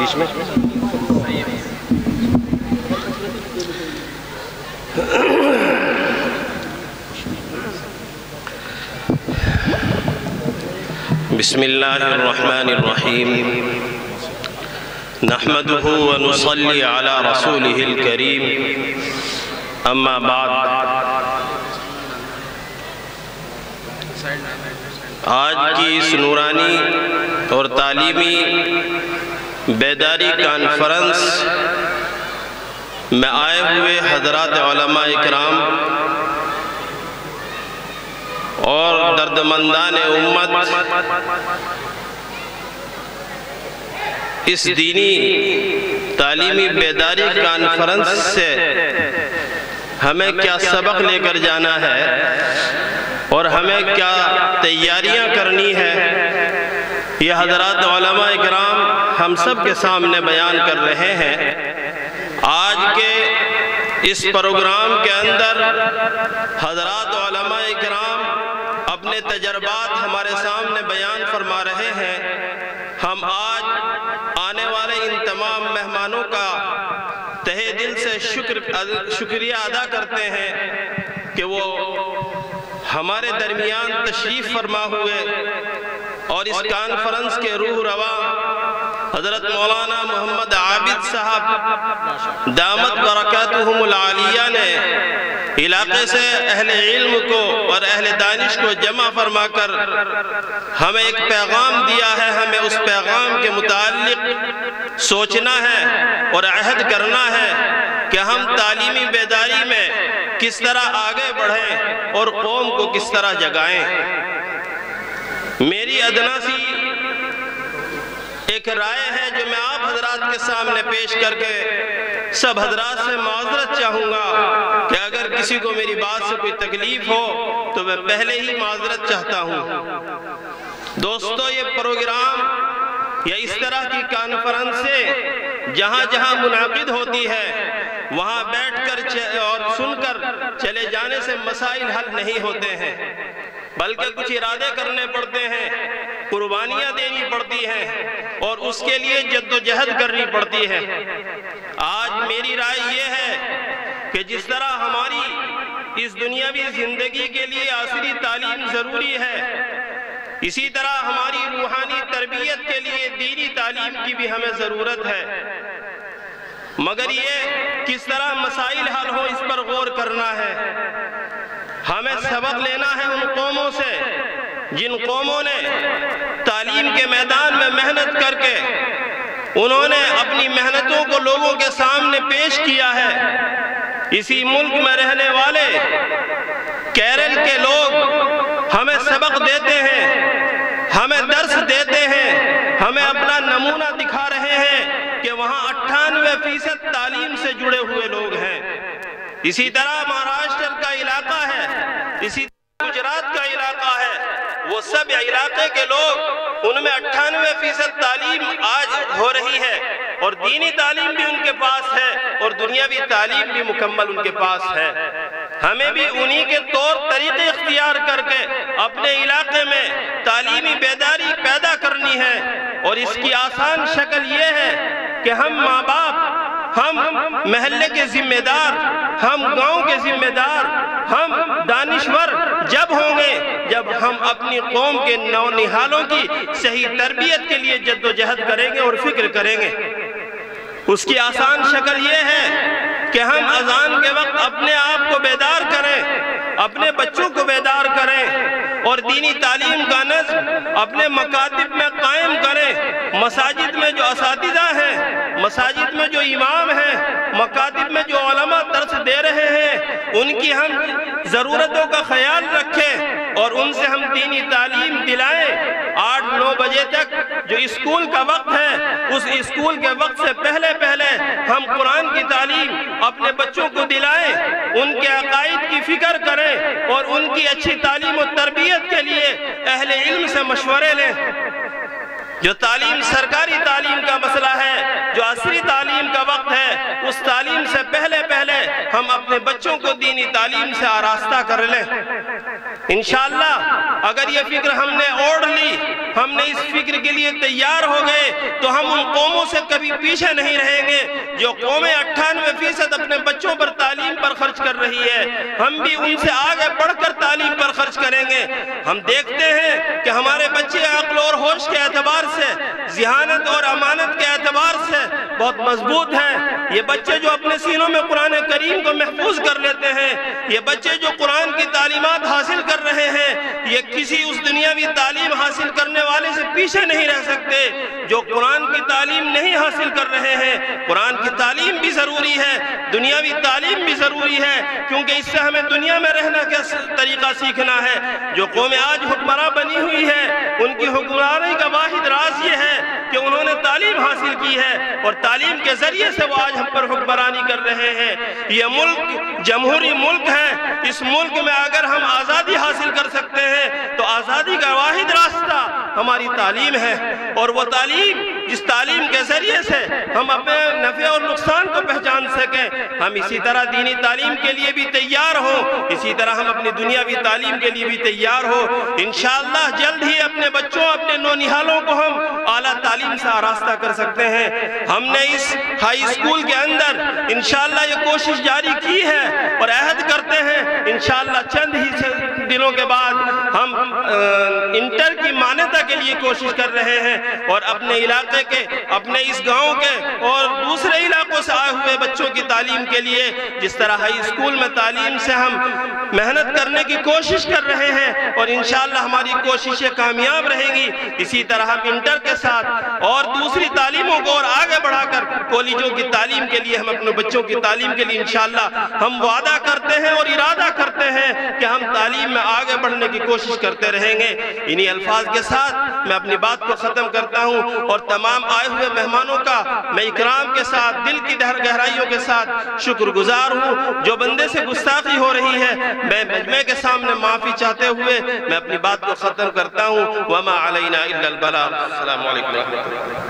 بیچ میں بسم اللہ الرحمن الرحیم نحمده ونصلی علی رسوله الکریم اما بعد آج کی اس نورانی اور تعلیمی بیداری کانفرنس میں آئے ہوئے حضرات علماء اکرام اور دردمندان امت اس دینی تعلیمی بیداری کانفرنس سے ہمیں کیا سبق لے کر جانا ہے اور ہمیں کیا تیاریاں کرنی ہے، یہ حضرات علماء اکرام ہم سب کے سامنے بیان کر رہے ہیں۔ آج کے اس پروگرام کے اندر حضرات علماء اکرام اپنے تجربات ہمارے سامنے بیان فرما رہے ہیں۔ ہم آج آنے والے ان تمام مہمانوں کا تہہ دل سے شکریہ ادا کرتے ہیں کہ وہ ہمارے درمیان تشریف فرما ہوئے اور اس کانفرنس کے روح رواں حضرت مولانا محمد عابد صاحب دامت برکاتہم العالیہ نے علاقے سے اہل علم کو اور اہل دانش کو جمع فرما کر ہمیں ایک پیغام دیا ہے۔ ہمیں اس پیغام کے متعلق سوچنا ہے اور عہد کرنا ہے کہ ہم تعلیمی بیداری میں کس طرح آگے بڑھیں اور قوم کو کس طرح جگائیں۔ میری ادنا سی ایک رائے ہے جو میں آپ حضرات کے سامنے پیش کر کے سب حضرات سے معذرت چاہوں گا کہ اگر کسی کو میری بات سے کوئی تکلیف ہو تو میں پہلے ہی معذرت چاہتا ہوں۔ دوستو، یہ پروگرام یا اس طرح کی کانفرنسیں جہاں جہاں منعقد ہوتی ہے وہاں بیٹھ کر اور سن کر چلے جانے سے مسائل حل نہیں ہوتے ہیں، بلکہ کچھ ارادے کرنے پڑتے ہیں، قربانیاں دینی پڑتی ہیں اور اس کے لیے جد و جہد کرنی پڑتی ہے۔ آج میری رائے یہ ہے کہ جس طرح ہماری اس دنیاوی زندگی کے لیے عصری تعلیم ضروری ہے، اسی طرح ہماری روحانی تربیت کے لیے دینی تعلیم کی بھی ہمیں ضرورت ہے، مگر یہ کس طرح مسائل حل ہو اس پر غور کرنا ہے۔ ہمیں سبق لینا ہے ان قوموں سے جن قوموں نے تعلیم کے میدان میں محنت کر کے انہوں نے اپنی محنتوں کو لوگوں کے سامنے پیش کیا ہے۔ اسی ملک میں رہنے والے کیرل کے لوگ ہمیں سبق دیتے ہیں، ہمیں درس دیتے ہیں، ہمیں اپنا نمونہ دکھا رہے ہیں کہ وہاں 98% تعلیم سے جڑے ہوئے لوگ ہیں۔ اسی طرح مہاراشٹر کا علاقہ ہے، اسی طرح گجرات کا علاقہ ہے، وہ سب علاقے کے لوگ ان میں 98% تعلیم آج ہو رہی ہے اور دینی تعلیم بھی ان کے پاس ہے اور دنیاوی تعلیم بھی مکمل ان کے پاس ہے۔ ہمیں بھی انہی کے طور طریقے اختیار کر کے اپنے علاقے میں تعلیمی بیداری پیدا کرنی ہے، اور اس کی آسان شکل یہ ہے کہ ہم ماں باپ، ہم محلے کے ذمہ دار، ہم گاؤں کے ذمہ دار، ہم دانشور جب ہوں گے جب ہم اپنی قوم کے نونہالوں کی صحیح تربیت کے لیے جد و جہد کریں گے اور فکر کریں گے۔ اس کی آسان شکل یہ ہے کہ ہم اذان کے وقت اپنے آپ کو بیدار کریں، اپنے بچوں کو بیدار کریں اور دینی تعلیم کا نظم اپنے مکاتب میں قائم کریں۔ مساجد میں جو اساتذہ ہیں، مساجد میں جو امام ہیں، مکاتب میں جو علماء درس دے رہے ہیں، ان کی ہم ضرورتوں کا خیال رکھیں اور ان سے ہم دینی تعلیم دلائیں۔ 8-9 بجے تک جو اسکول کا وقت ہے، اس اسکول کے وقت سے پہلے ہم قرآن کی تعلیم اپنے بچوں کو دلائیں، ان کے عقائد کی فکر کریں اور ان کی اچھی تعلیم و تربیت کے لیے اہل علم سے مشورے لیں۔ جو تعلیم سرکاری تعلیم کا مسئلہ ہے، جو عصری تعلیم کا وقت ہے، اس تعلیم سے پہلے ہم اپنے اپنے بچوں کو دینی تعلیم سے آراستہ کر لیں۔ انشاءاللہ اگر یہ فکر ہم نے اوڑھ لی، ہم نے اس فکر کے لیے تیار ہو گئے، تو ہم ان قوموں سے کبھی پیچھے نہیں رہیں گے جو قومیں 98% اپنے بچوں پر تعلیم پر خرچ کر رہی ہے۔ ہم بھی ان سے آگے بڑھ کر تعلیم پر خرچ کریں گے۔ ہم دیکھتے ہیں کہ ہمارے بچے عقل اور ہوش کے اعتبار سے، ذہانت اور امانت کے اعتبار سے بہت مضبوط ہیں۔ یہ بچے جو اپنے سینوں میں قرآن کریم کو محفوظ کر لیتے ہیں، یہ بچے جو قرآن کی تعلیمات حاصل کر رہے ہیں، یہ کسی اس دنیاوی تعلیم حاصل کرنے والے سے پیچھے نہیں رہ سکتے۔ جو قرآن کی تعلیم نہیں حاصل کر رہے ہیں، قرآن کی تعلیم بھی ضروری ہے، دنیاوی تعلیم بھی ضروری ہے، کیونکہ اس سے ہمیں دنیا میں رہنا کا طریقہ سیکھنا ہے۔ جو قومیں آج حکمراں بنی ہوئی ہے، ان کی حکمرانی کا واحد راز یہ ہے کہ انہوں نے تعلیم حاصل کی ہے، اور تعلیم کے ذریعے سے وہ آج ہم پر حکمرانی کر رہے ہیں۔ یہ ملک جمہوری ملک ہے، اس ملک میں اگر ہم آزادی حاصل کر سکتے ہیں تو آزادی کا واحد راستہ ہماری تعلیم ہے، اور وہ تعلیم جس تعلیم کے ذریعے سے ہم اپنے نفع اور نقصان کو پہچان سکیں، ہم اسی طرح دینی تعلیم کے لیے بھی تیار ہوں، اسی طرح ہم اپنی دنیاوی تعلیم کے لیے بھی تیار ہوں۔ انشاءاللہ جلد ہی اپنے بچوں، اپنے نونہالوں کو ہم اعلیٰ تعلیم سے آراستہ کر سکتے ہیں۔ ہم نے اس ہائی اسکول کے اندر انشاءاللہ یہ کوشش جاری کی ہے، اور عہد کرتے ہیں انشاءاللہ چند ہی دنوں کے بعد ہم انٹر کی مانیتا کے لیے کوشش کر رہے ہیں، اور اپنے علاقے کے، اپنے اس گاؤں کے اور دوسرے علاقوں سے آئے ہوئے بچوں کی تعلیم کے لیے جس طرح ہائی اسکول میں تعلیم سے ہم محنت کرنے کی کوشش کر رہے ہیں، اور انشاءاللہ ہماری کوششیں کامیاب رہیں گی، اسی طرح ہم انٹر کے ساتھ اور دوسری تعلیموں کو اور آگے بڑھا کر کالجوں کی تعلیم کے لیے، ہم اپنے بچوں کی تعلیم کے لیے انشاءاللہ ہم وعدہ کرتے ہیں اور ارادہ کرتے ہیں کہ ہم تعلیم میں آگے بڑھنے کی کوشش کرتے رہیں گے۔ انہی الفاظ کے ساتھ میں اپنی بات کو ختم کرتا ہوں، اور تمام آئے ہوئے مہمانوں کا میں اکرام کے ساتھ، دل کی گہرائیوں کے ساتھ شکر گزار ہوں۔ جو بندے سے گستاخی ہو رہی ہے، میں مجمع کے سامنے معافی چاہتے ہوئے میں اپنی بات کو ختم کرتا ہوں۔ وما علینا الا البلاغ۔ السلام علیکم ورحمۃ اللہ۔